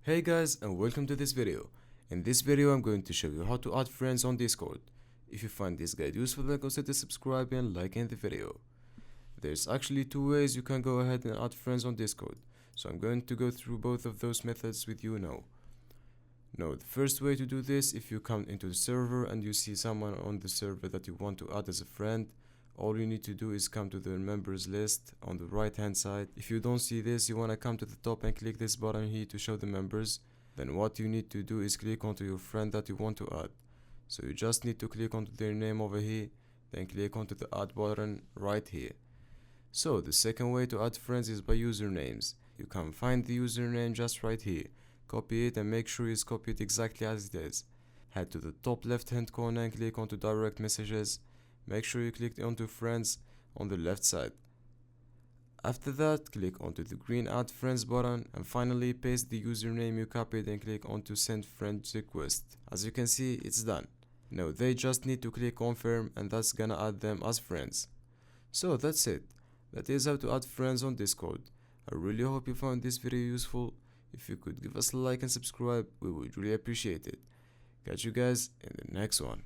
Hey guys, and welcome to this video. In this video I'm going to show you how to add friends on Discord. If you find this guide useful, then consider subscribing and liking the video. There's actually two ways you can go ahead and add friends on Discord, so I'm going to go through both of those methods with you now. Now, the first way to do this, if you come into the server and you see someone on the server that you want to add as a friend, all you need to do is come to the members list on the right hand side. If you don't see this, you want to come to the top and click this button here to show the members. Then what you need to do is click onto your friend that you want to add. So you just need to click onto their name over here, then click onto the add button right here. So the second way to add friends is by usernames. You can find the username just right here. Copy it and make sure it's copied exactly as it is. Head to the top left hand corner and click onto direct messages. Make sure you click onto friends on the left side. After that, click onto the green add friends button and finally paste the username you copied and click onto send friend request. As you can see, it's done. Now they just need to click confirm and that's gonna add them as friends. So that's it. That is how to add friends on Discord. I really hope you found this video useful. If you could give us a like and subscribe, we would really appreciate it. Catch you guys in the next one.